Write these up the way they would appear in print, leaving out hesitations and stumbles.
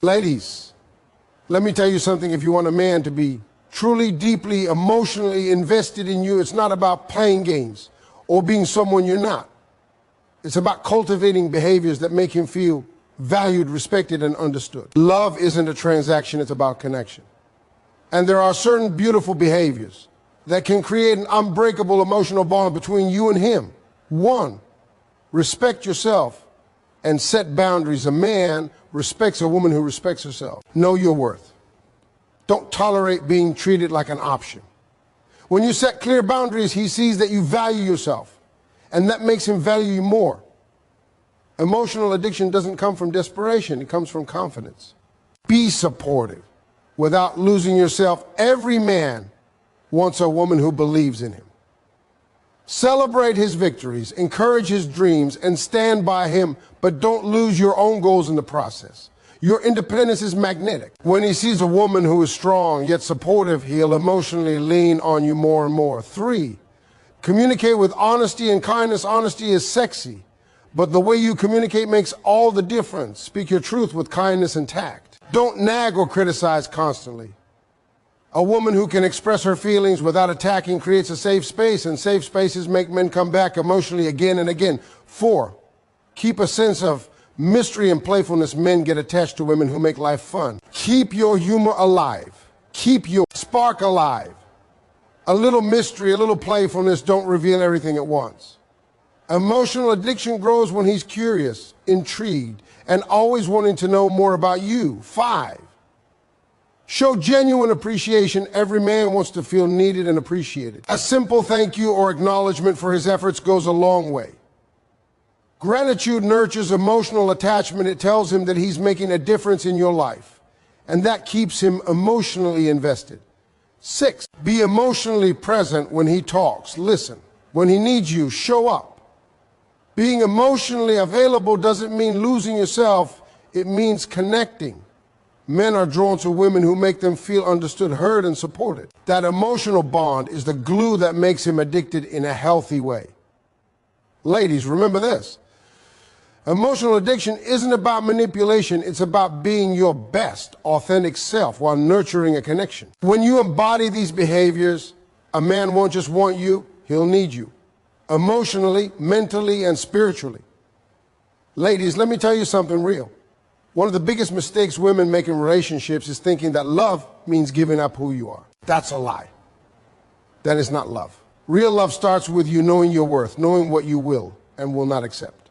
Ladies, let me tell you something. If you want a man to be truly, deeply, emotionally invested in you, it's not about playing games or being someone you're not. It's about cultivating behaviors that make him feel valued, respected, and understood. Love isn't a transaction, it's about connection. And there are certain beautiful behaviors that can create an unbreakable emotional bond between you and him. One, respect yourself and set boundaries. A man respects a woman who respects herself. Know your worth. Don't tolerate being treated like an option. When you set clear boundaries, he sees that you value yourself, and that makes him value you more. Emotional addiction doesn't come from desperation, it comes from confidence. Be supportive without losing yourself. Every man wants a woman who believes in him. Celebrate his victories, encourage his dreams, and stand by him, but don't lose your own goals in the process. Your independence is magnetic. When he sees a woman who is strong yet supportive, he'll emotionally lean on you more and more. 3, communicate with honesty and kindness. Honesty is sexy, but the way you communicate makes all the difference. Speak your truth with kindness and tact. Don't nag or criticize constantly. A woman who can express her feelings without attacking creates a safe space, and safe spaces make men come back emotionally again and again. 4, keep a sense of mystery and playfulness. Men get attached to women who make life fun. Keep your humor alive. Keep your spark alive. A little mystery, a little playfulness. Don't reveal everything at once. Emotional addiction grows when he's curious, intrigued, and always wanting to know more about you. 5, show genuine appreciation. Every man wants to feel needed and appreciated. A simple thank you or acknowledgement for his efforts goes a long way. Gratitude nurtures emotional attachment. It tells him that he's making a difference in your life, and that keeps him emotionally invested. 6, be emotionally present when he talks. Listen. When he needs you, show up. Being emotionally available doesn't mean losing yourself. It means connecting. Men are drawn to women who make them feel understood, heard, and supported. That emotional bond is the glue that makes him addicted in a healthy way. Ladies, remember this. Emotional addiction isn't about manipulation, it's about being your best, authentic self while nurturing a connection. When you embody these behaviors, a man won't just want you, he'll need you. Emotionally, mentally, and spiritually. Ladies, let me tell you something real. One of the biggest mistakes women make in relationships is thinking that love means giving up who you are. That's a lie. That is not love. Real love starts with you knowing your worth, knowing what you will and will not accept.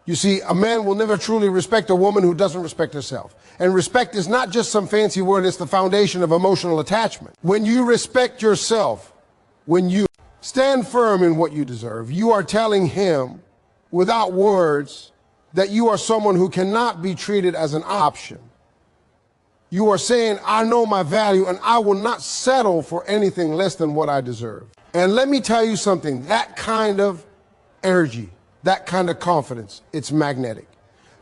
You see, a man will never truly respect a woman who doesn't respect herself. And respect is not just some fancy word, it's the foundation of emotional attachment. When you respect yourself, when you stand firm in what you deserve, you are telling him without words that you are someone who cannot be treated as an option. You are saying, I know my value and I will not settle for anything less than what I deserve. And let me tell you something, that kind of energy, that kind of confidence, it's magnetic.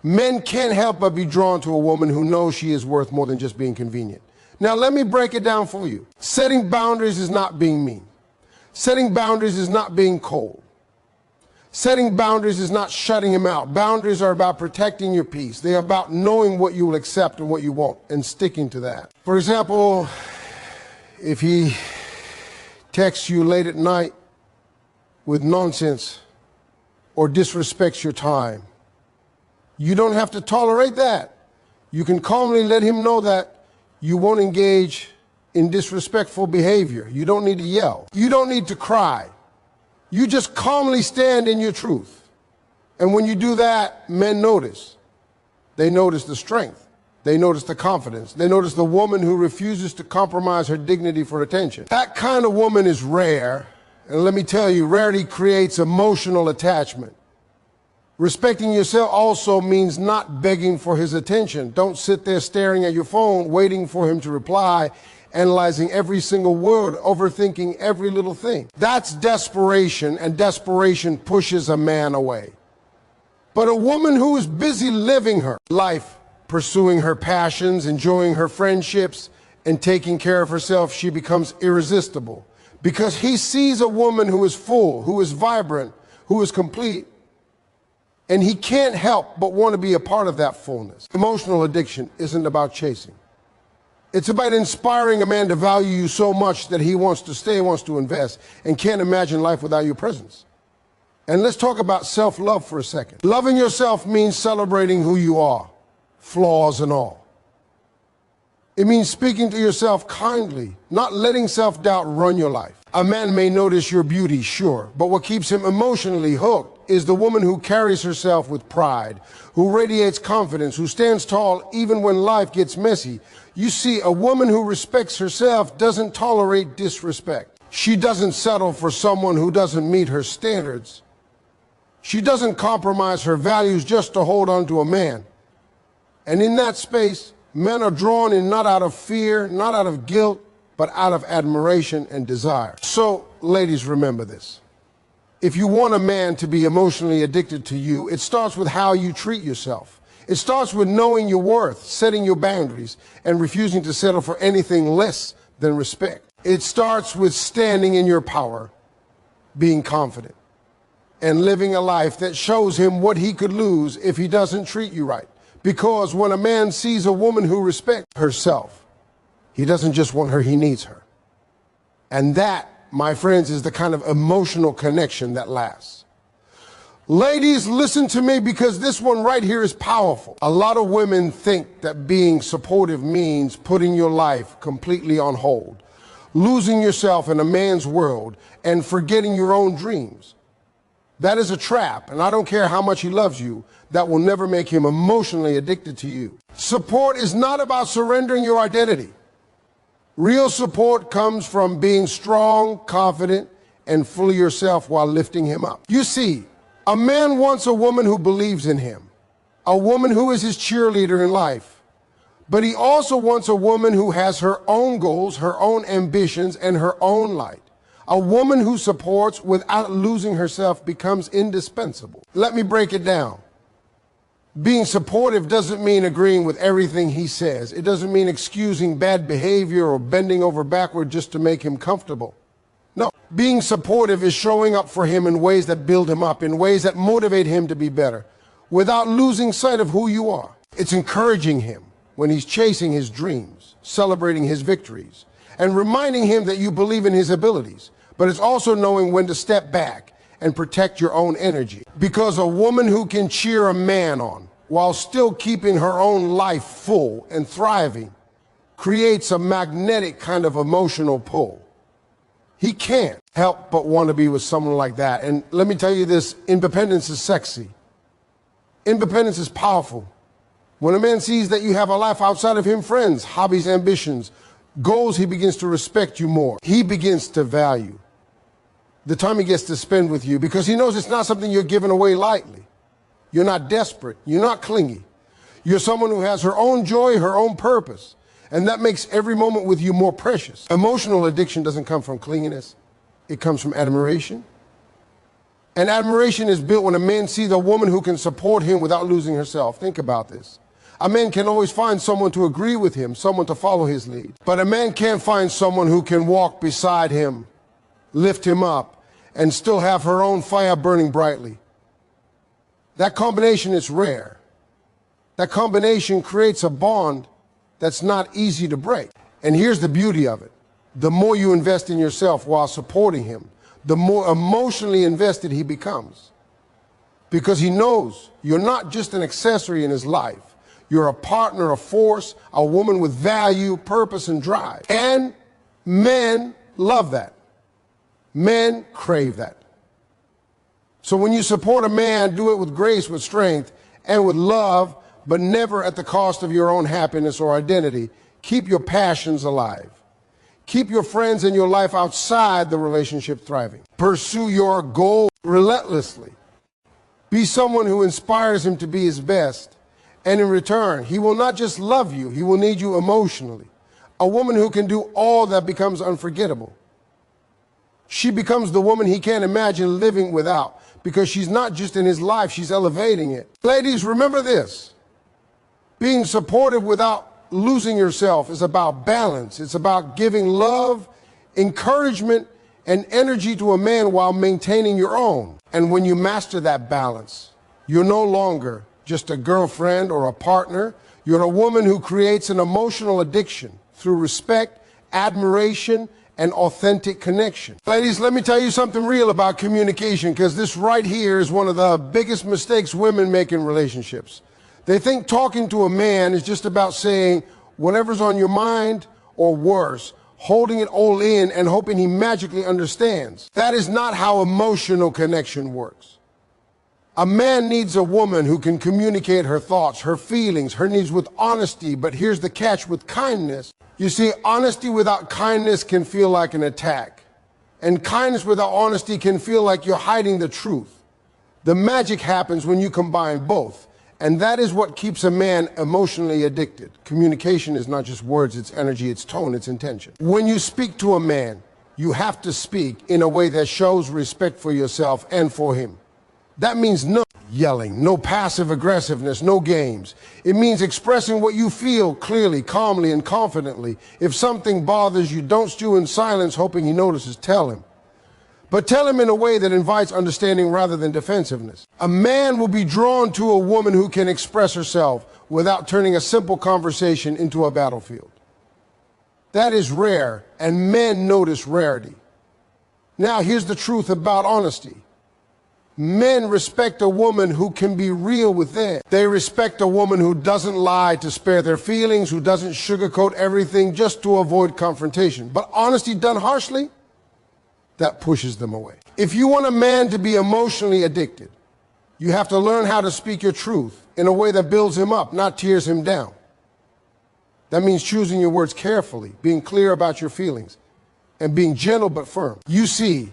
Men can't help but be drawn to a woman who knows she is worth more than just being convenient. Now let me break it down for you. Setting boundaries is not being mean. Setting boundaries is not being cold. Setting boundaries is not shutting him out. Boundaries are about protecting your peace. They are about knowing what you will accept and what you won't and sticking to that. For example, if he texts you late at night with nonsense or disrespects your time, you don't have to tolerate that. You can calmly let him know that you won't engage in disrespectful behavior. You don't need to yell. You don't need to cry. You just calmly stand in your truth. And when you do that, men notice. They notice the strength. They notice the confidence. They notice the woman who refuses to compromise her dignity for attention. That kind of woman is rare. And let me tell you, rarity creates emotional attachment. Respecting yourself also means not begging for his attention. Don't sit there staring at your phone, waiting for him to reply, analyzing every single word, overthinking every little thing. That's desperation, and desperation pushes a man away. But a woman who is busy living her life, pursuing her passions, enjoying her friendships, and taking care of herself, she becomes irresistible. Because he sees a woman who is full, who is vibrant, who is complete. And he can't help but want to be a part of that fullness. Emotional addiction isn't about chasing. It's about inspiring a man to value you so much that he wants to stay, wants to invest, and can't imagine life without your presence. And let's talk about self-love for a second. Loving yourself means celebrating who you are, flaws and all. It means speaking to yourself kindly, not letting self-doubt run your life. A man may notice your beauty, sure, but what keeps him emotionally hooked is the woman who carries herself with pride, who radiates confidence, who stands tall even when life gets messy. You see, a woman who respects herself doesn't tolerate disrespect. She doesn't settle for someone who doesn't meet her standards. She doesn't compromise her values just to hold on to a man. And in that space, men are drawn in not out of fear, not out of guilt, but out of admiration and desire. So, ladies, remember this. If you want a man to be emotionally addicted to you, it starts with how you treat yourself. It starts with knowing your worth, setting your boundaries, and refusing to settle for anything less than respect. It starts with standing in your power, being confident, and living a life that shows him what he could lose if he doesn't treat you right. Because when a man sees a woman who respects herself, he doesn't just want her, he needs her. And that, my friends, is the kind of emotional connection that lasts. Ladies, listen to me, because this one right here is powerful. A lot of women think that being supportive means putting your life completely on hold, losing yourself in a man's world, and forgetting your own dreams. That is a trap, and I don't care how much he loves you, that will never make him emotionally addicted to you. Support is not about surrendering your identity. Real support comes from being strong, confident, and full of yourself while lifting him up. You see, a man wants a woman who believes in him, a woman who is his cheerleader in life. But he also wants a woman who has her own goals, her own ambitions, and her own light. A woman who supports without losing herself becomes indispensable. Let me break it down. Being supportive doesn't mean agreeing with everything he says. It doesn't mean excusing bad behavior or bending over backward just to make him comfortable. No, being supportive is showing up for him in ways that build him up, in ways that motivate him to be better, without losing sight of who you are. It's encouraging him when he's chasing his dreams, celebrating his victories, and reminding him that you believe in his abilities. But it's also knowing when to step back and protect your own energy. Because a woman who can cheer a man on while still keeping her own life full and thriving creates a magnetic kind of emotional pull. He can't help but want to be with someone like that. And let me tell you this, independence is sexy. Independence is powerful. When a man sees that you have a life outside of him, friends, hobbies, ambitions, goals, he begins to respect you more. He begins to value the time he gets to spend with you, because he knows it's not something you're giving away lightly. You're not desperate. You're not clingy. You're someone who has her own joy, her own purpose. And that makes every moment with you more precious. Emotional addiction doesn't come from clinginess. It comes from admiration. And admiration is built when a man sees a woman who can support him without losing herself. Think about this. A man can always find someone to agree with him, someone to follow his lead. But a man can't find someone who can walk beside him, lift him up, and still have her own fire burning brightly. That combination is rare. That combination creates a bond that's not easy to break. And here's the beauty of it. The more you invest in yourself while supporting him, the more emotionally invested he becomes. Because he knows you're not just an accessory in his life. You're a partner, a force, a woman with value, purpose, and drive. And men love that. Men crave that. So when you support a man, do it with grace, with strength, and with love, but never at the cost of your own happiness or identity. Keep your passions alive. Keep your friends and your life outside the relationship thriving. Pursue your goal relentlessly. Be someone who inspires him to be his best. And in return, he will not just love you, he will need you emotionally. A woman who can do all that becomes unforgettable. She becomes the woman he can't imagine living without, because she's not just in his life, she's elevating it. Ladies, remember this. Being supportive without losing yourself is about balance. It's about giving love, encouragement, and energy to a man while maintaining your own. And when you master that balance, You're no longer just a girlfriend or a partner. You're a woman who creates an emotional addiction through respect, admiration, and authentic connection. Ladies, let me tell you something real about communication, because this right here is one of the biggest mistakes women make in relationships. They think talking to a man is just about saying whatever's on your mind, or worse, holding it all in and hoping he magically understands. That is not how emotional connection works. A man needs a woman who can communicate her thoughts, her feelings, her needs with honesty, but here's the catch: with kindness. You see, honesty without kindness can feel like an attack, and kindness without honesty can feel like you're hiding the truth. The magic happens when you combine both, and that is what keeps a man emotionally addicted. Communication is not just words, it's energy, it's tone, it's intention. When you speak to a man, you have to speak in a way that shows respect for yourself and for him. That means no yelling, no passive aggressiveness, no games. It means expressing what you feel clearly, calmly, and confidently. If something bothers you, don't stew in silence hoping he notices. Tell him. But tell him in a way that invites understanding rather than defensiveness. A man will be drawn to a woman who can express herself without turning a simple conversation into a battlefield. That is rare, and men notice rarity. Now, here's the truth about honesty. Men respect a woman who can be real with them. They respect a woman who doesn't lie to spare their feelings, who doesn't sugarcoat everything just to avoid confrontation. But honesty done harshly, that pushes them away. If you want a man to be emotionally addicted, you have to learn how to speak your truth in a way that builds him up, not tears him down. That means choosing your words carefully, being clear about your feelings, and being gentle but firm. You see,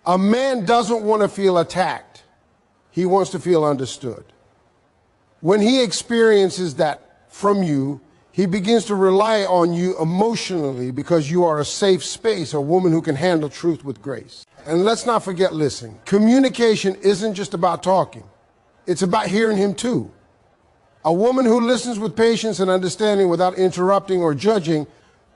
a man doesn't want to feel attacked. He wants to feel understood. When he experiences that from you, he begins to rely on you emotionally because you are a safe space, a woman who can handle truth with grace. And let's not forget listening. Communication isn't just about talking. It's about hearing him too. A woman who listens with patience and understanding without interrupting or judging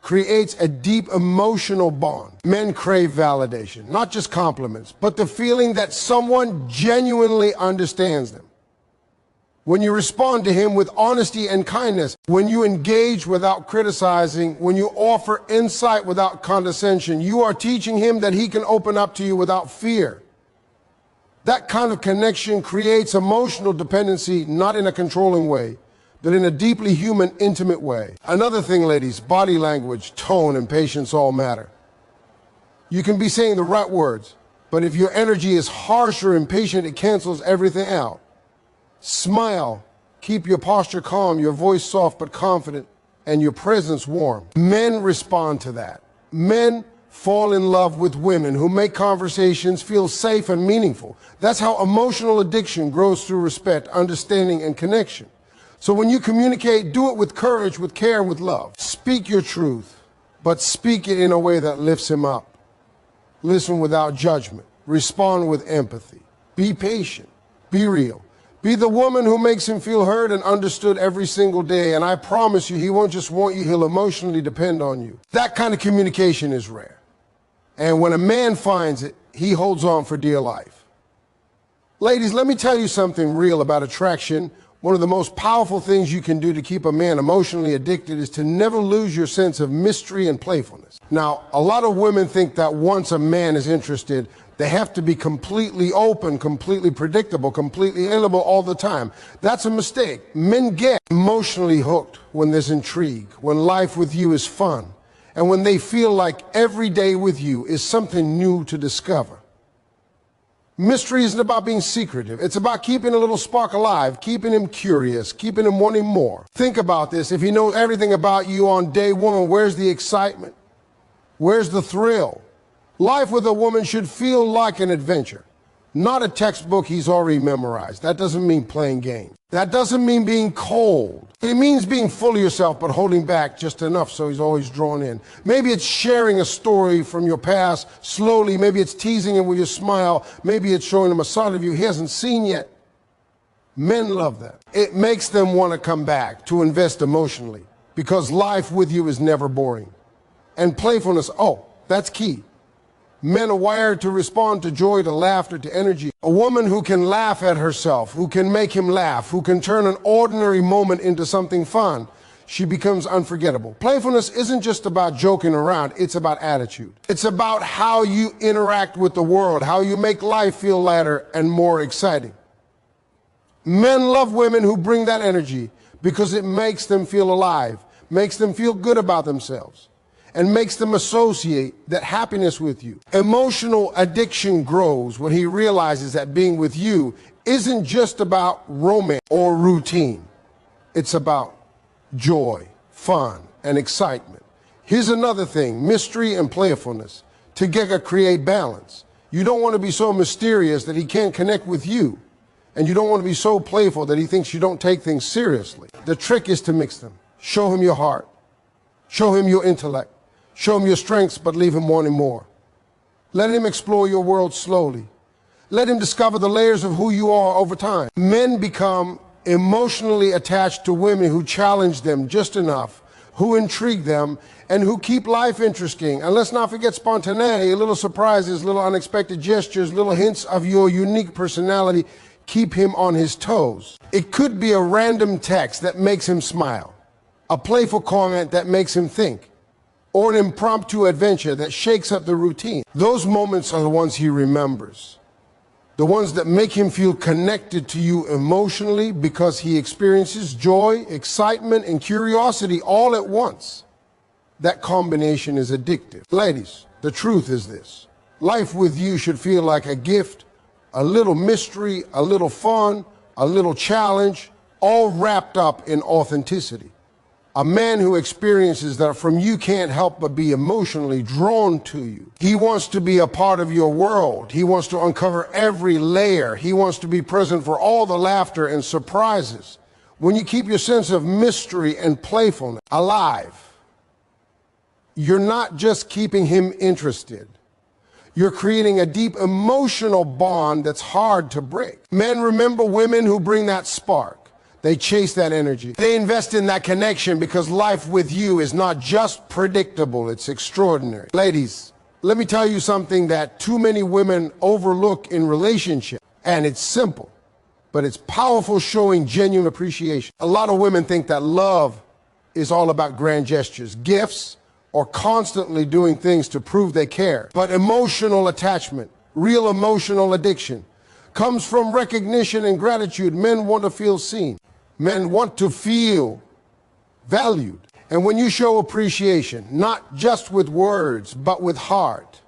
creates a deep emotional bond. Men crave validation, not just compliments, but the feeling that someone genuinely understands them. When you respond to him with honesty and kindness, when you engage without criticizing, when you offer insight without condescension, you are teaching him that he can open up to you without fear. That kind of connection creates emotional dependency, not in a controlling way, but in a deeply human, intimate way. Another thing, ladies, body language, tone, and patience all matter. You can be saying the right words, but if your energy is harsh or impatient, it cancels everything out. Smile, keep your posture calm, your voice soft but confident, and your presence warm. Men respond to that. Men fall in love with women who make conversations feel safe and meaningful. That's how emotional addiction grows through respect, understanding, and connection. So when you communicate, do it with courage, with care, and with love. Speak your truth, but speak it in a way that lifts him up. Listen without judgment. Respond with empathy. Be patient. Be real. Be the woman who makes him feel heard and understood every single day. And I promise you, he won't just want you, he'll emotionally depend on you. That kind of communication is rare. And when a man finds it, he holds on for dear life. Ladies, let me tell you something real about attraction. One of the most powerful things you can do to keep a man emotionally addicted is to never lose your sense of mystery and playfulness. Now, a lot of women think that once a man is interested, they have to be completely open, completely predictable, completely available all the time. That's a mistake. Men get emotionally hooked when there's intrigue, when life with you is fun, and when they feel like every day with you is something new to discover. Mystery isn't about being secretive. It's about keeping a little spark alive, keeping him curious, keeping him wanting more. Think about this. If he knows everything about you on day one, where's the excitement? Where's the thrill? Life with a woman should feel like an adventure, not a textbook he's already memorized. That doesn't mean playing games. That doesn't mean being cold. It means being full of yourself but holding back just enough so he's always drawn in. Maybe it's sharing a story from your past slowly. Maybe it's teasing him with your smile. Maybe it's showing him a side of you he hasn't seen yet. Men love that. It makes them want to come back, to invest emotionally, because life with you is never boring. And playfulness, oh, that's key. Men are wired to respond to joy, to laughter, to energy. A woman who can laugh at herself, who can make him laugh, who can turn an ordinary moment into something fun, she becomes unforgettable. Playfulness isn't just about joking around, it's about attitude. It's about how you interact with the world, how you make life feel lighter and more exciting. Men love women who bring that energy because it makes them feel alive, makes them feel good about themselves, and makes them associate that happiness with you. Emotional addiction grows when he realizes that being with you isn't just about romance or routine. It's about joy, fun, and excitement. Here's another thing, mystery and playfulness together create balance. You don't want to be so mysterious that he can't connect with you, and you don't want to be so playful that he thinks you don't take things seriously. The trick is to mix them. Show him your heart. Show him your intellect. Show him your strengths, but leave him wanting more. Let him explore your world slowly. Let him discover the layers of who you are over time. Men become emotionally attached to women who challenge them just enough, who intrigue them, and who keep life interesting. And let's not forget spontaneity, little surprises, little unexpected gestures, little hints of your unique personality keep him on his toes. It could be a random text that makes him smile, a playful comment that makes him think, or an impromptu adventure that shakes up the routine. Those moments are the ones he remembers. The ones that make him feel connected to you emotionally because he experiences joy, excitement, and curiosity all at once. That combination is addictive. Ladies, the truth is this. Life with you should feel like a gift, a little mystery, a little fun, a little challenge, all wrapped up in authenticity. A man who experiences that from you can't help but be emotionally drawn to you. He wants to be a part of your world. He wants to uncover every layer. He wants to be present for all the laughter and surprises. When you keep your sense of mystery and playfulness alive, you're not just keeping him interested. You're creating a deep emotional bond that's hard to break. Men remember women who bring that spark. They chase that energy. They invest in that connection because life with you is not just predictable, it's extraordinary. Ladies, let me tell you something that too many women overlook in relationships. And it's simple, but it's powerful, showing genuine appreciation. A lot of women think that love is all about grand gestures, gifts, or constantly doing things to prove they care. But emotional attachment, real emotional addiction, comes from recognition and gratitude. Men want to feel seen. Men want to feel valued. And when you show appreciation, not just with words, but with heart,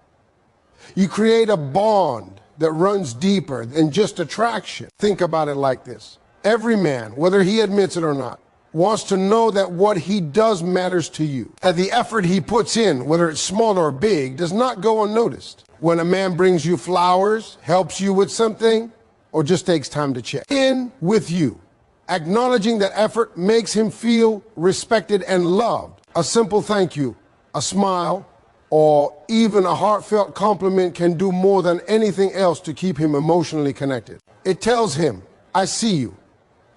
you create a bond that runs deeper than just attraction. Think about it like this. Every man, whether he admits it or not, wants to know that what he does matters to you. And the effort he puts in, whether it's small or big, does not go unnoticed. When a man brings you flowers, helps you with something, or just takes time to check in with you, acknowledging that effort makes him feel respected and loved. A simple thank you, a smile, or even a heartfelt compliment can do more than anything else to keep him emotionally connected. It tells him, I see you,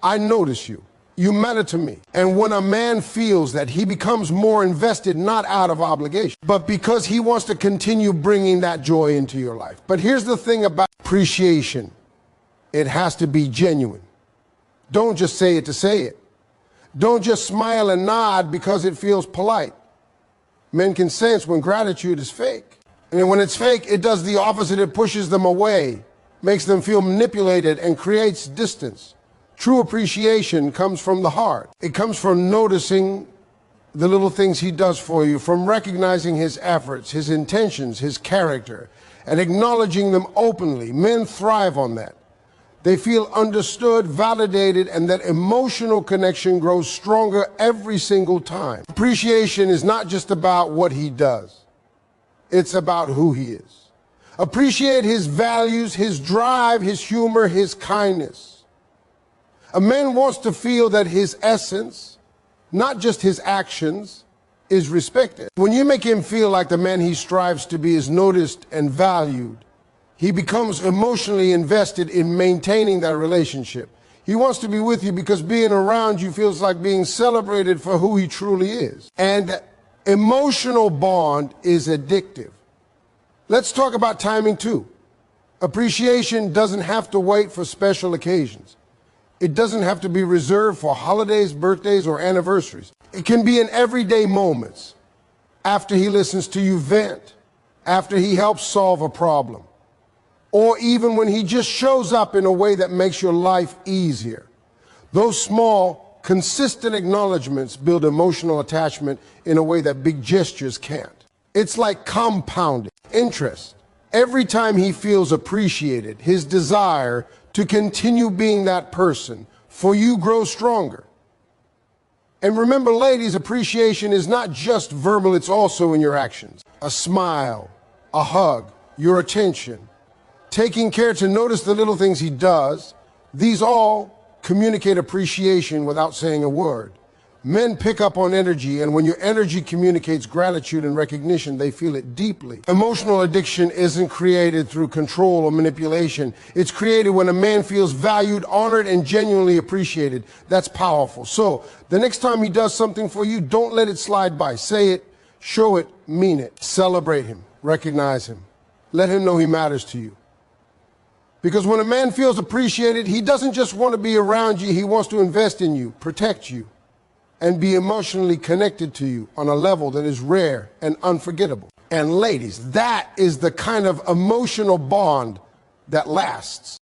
I notice you, you matter to me. And when a man feels that, he becomes more invested, not out of obligation, but because he wants to continue bringing that joy into your life. But here's the thing about appreciation. It has to be genuine. Don't just say it to say it. Don't just smile and nod because it feels polite. Men can sense when gratitude is fake. And when it's fake, it does the opposite. It pushes them away, makes them feel manipulated, and creates distance. True appreciation comes from the heart. It comes from noticing the little things he does for you, from recognizing his efforts, his intentions, his character, and acknowledging them openly. Men thrive on that. They feel understood, validated, and that emotional connection grows stronger every single time. Appreciation is not just about what he does. It's about who he is. Appreciate his values, his drive, his humor, his kindness. A man wants to feel that his essence, not just his actions, is respected. When you make him feel like the man he strives to be is noticed and valued, he becomes emotionally invested in maintaining that relationship. He wants to be with you because being around you feels like being celebrated for who he truly is. And emotional bond is addictive. Let's talk about timing too. Appreciation doesn't have to wait for special occasions. It doesn't have to be reserved for holidays, birthdays, or anniversaries. It can be in everyday moments. After he listens to you vent, after he helps solve a problem, or even when he just shows up in a way that makes your life easier. Those small, consistent acknowledgments build emotional attachment in a way that big gestures can't. It's like compounding interest. Every time he feels appreciated, his desire to continue being that person for you grows stronger. And remember, ladies, appreciation is not just verbal, it's also in your actions. A smile, a hug, your attention, taking care to notice the little things he does, these all communicate appreciation without saying a word. Men pick up on energy, and when your energy communicates gratitude and recognition, they feel it deeply. Emotional addiction isn't created through control or manipulation. It's created when a man feels valued, honored, and genuinely appreciated. That's powerful. So the next time he does something for you, don't let it slide by. Say it, show it, mean it. Celebrate him, recognize him. Let him know he matters to you. Because when a man feels appreciated, he doesn't just want to be around you, he wants to invest in you, protect you, and be emotionally connected to you on a level that is rare and unforgettable. And ladies, that is the kind of emotional bond that lasts.